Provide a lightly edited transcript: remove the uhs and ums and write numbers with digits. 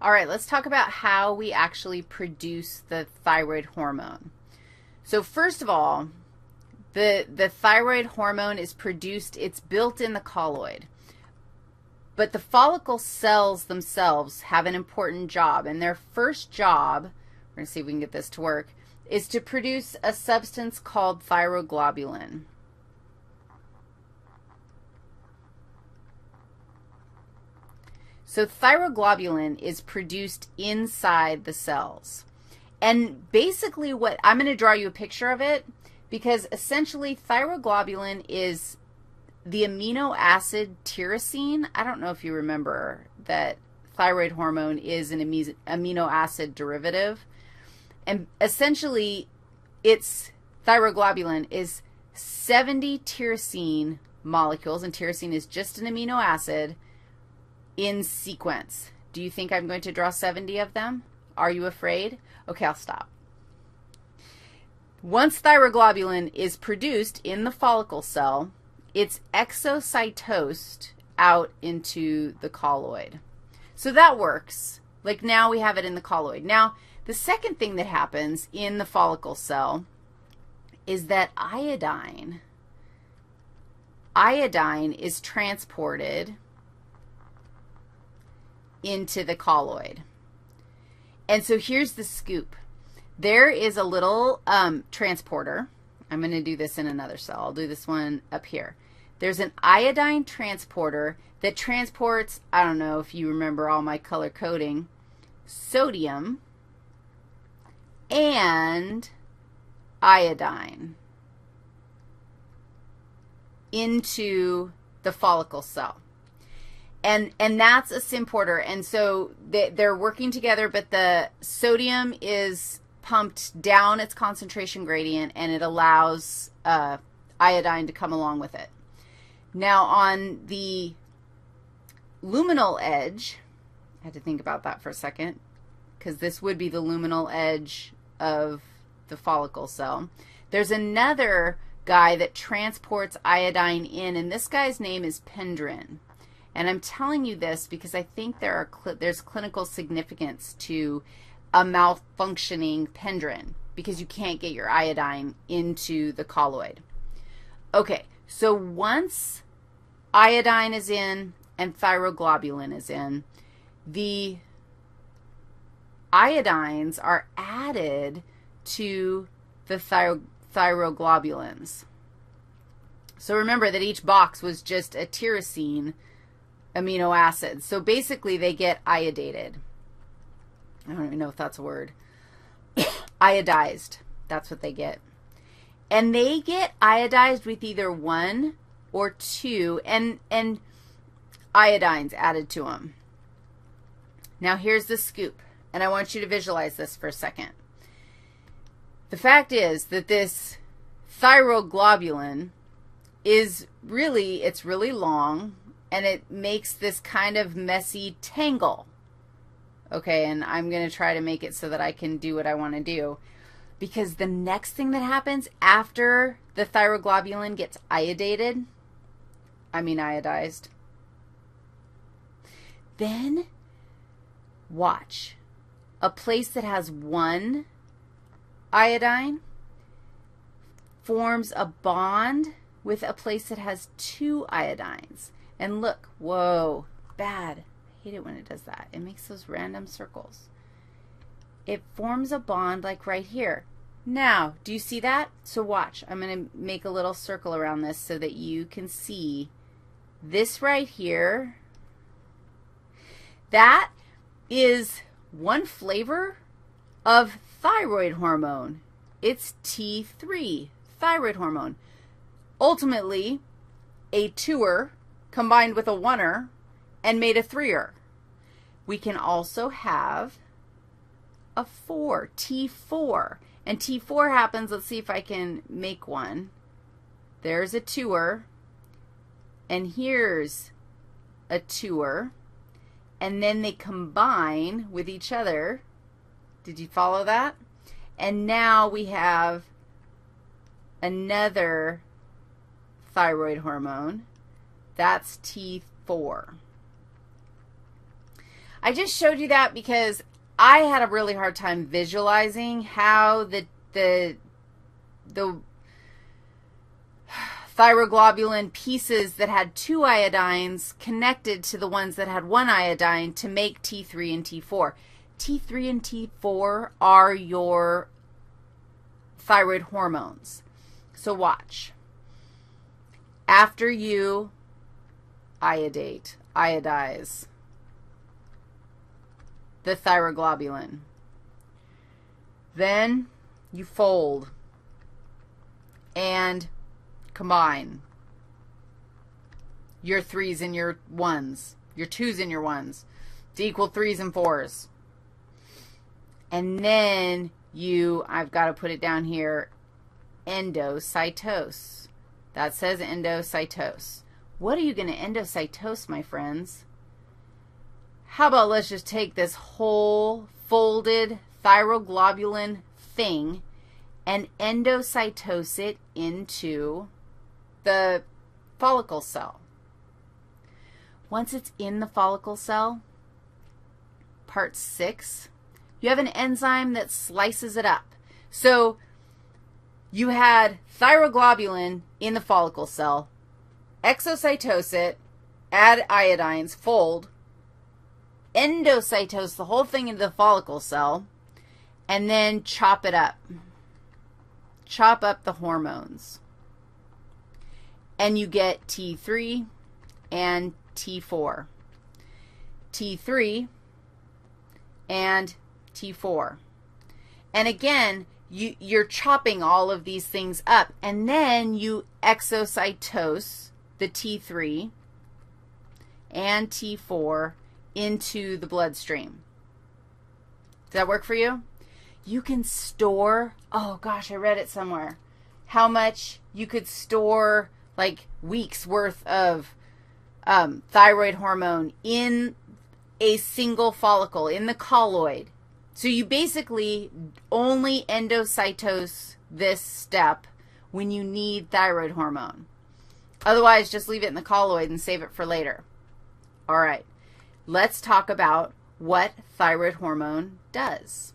All right, let's talk about how we actually produce the thyroid hormone. So first of all, the thyroid hormone is produced, it's built in the colloid. But the follicle cells themselves have an important job, and their first job, we're going to see if we can get this to work, is to produce a substance called thyroglobulin. So thyroglobulin is produced inside the cells. And basically what, I'm going to draw you a picture of it, because essentially thyroglobulin is the amino acid tyrosine. I don't know if you remember that thyroid hormone is an amino acid derivative. And essentially, its thyroglobulin is 70 tyrosine molecules, and tyrosine is just an amino acid, in sequence. Do you think I'm going to draw 70 of them? Are you afraid? Okay, I'll stop. Once thyroglobulin is produced in the follicle cell, it's exocytosed out into the colloid. So that works. Like now we have it in the colloid. Now, the second thing that happens in the follicle cell is that iodine is transported into the colloid. And so here's the scoop. There is a little transporter. I'm going to do this in another cell. I'll do this one up here. There's an iodine transporter that transports, I don't know if you remember all my color coding, sodium and iodine into the follicle cell. And that's a symporter. And so they're working together, but the sodium is pumped down its concentration gradient, and it allows iodine to come along with it. Now, on the luminal edge, I had to think about that for a second, because this would be the luminal edge of the follicle cell. There's another guy that transports iodine in, and this guy's name is pendrin. And I'm telling you this because I think there's clinical significance to a malfunctioning pendrin, because you can't get your iodine into the colloid. Okay, so once iodine is in and thyroglobulin is in, the iodines are added to the thyroglobulins. So remember that each box was just a tyrosine amino acid. So basically they get iodated. I don't even know if that's a word. Iodized. That's what they get. And they get iodized with either 1 or 2 and iodines added to them. Now here's the scoop, and I want you to visualize this for a second. The fact is that this thyroglobulin is really, it's really long, and it makes this kind of messy tangle. Okay, and I'm going to try to make it so that I can do what I want to do, because the next thing that happens after the thyroglobulin gets iodized, then watch. A place that has 1 iodine forms a bond with a place that has 2 iodines. And look, whoa, bad. I hate it when it does that. It makes those random circles. It forms a bond like right here. Now, do you see that? So watch. I'm going to make a little circle around this so that you can see this right here. That is one flavor of thyroid hormone. It's T3, thyroid hormone. Ultimately, a 2er combined with a 1er and made a 3er. We can also have a 4, T4. And T4 happens, let's see if I can make one. There's a 2er, and here's a 2er, and then they combine with each other. Did you follow that? And now we have another thyroid hormone. That's T4. I just showed you that because I had a really hard time visualizing how the thyroglobulin pieces that had 2 iodines connected to the ones that had 1 iodine to make T3 and T4. T3 and T4 are your thyroid hormones. So watch. After you iodize the thyroglobulin, then you fold and combine your 3s and your 1s, your 2s and your 1s to equal 3s and 4s. And then you, I've got to put it down here, endocytose. That says endocytose. What are you going to endocytose, my friends? How about let's just take this whole folded thyroglobulin thing and endocytose it into the follicle cell. Once it's in the follicle cell, part 6, you have an enzyme that slices it up. So you had thyroglobulin in the follicle cell, exocytose it, add iodines, fold, endocytose the whole thing into the follicle cell, and then chop it up. Chop up the hormones. And you get T3 and T4. T3 and T4. And again, you're chopping all of these things up, and then you exocytose the T3 and T4 into the bloodstream. Does that work for you? You can store, oh gosh, I read it somewhere, how much you could store like weeks worth of thyroid hormone in a single follicle, in the colloid. So you basically only endocytose this step when you need thyroid hormone. Otherwise, just leave it in the colloid and save it for later. All right, let's talk about what thyroid hormone does.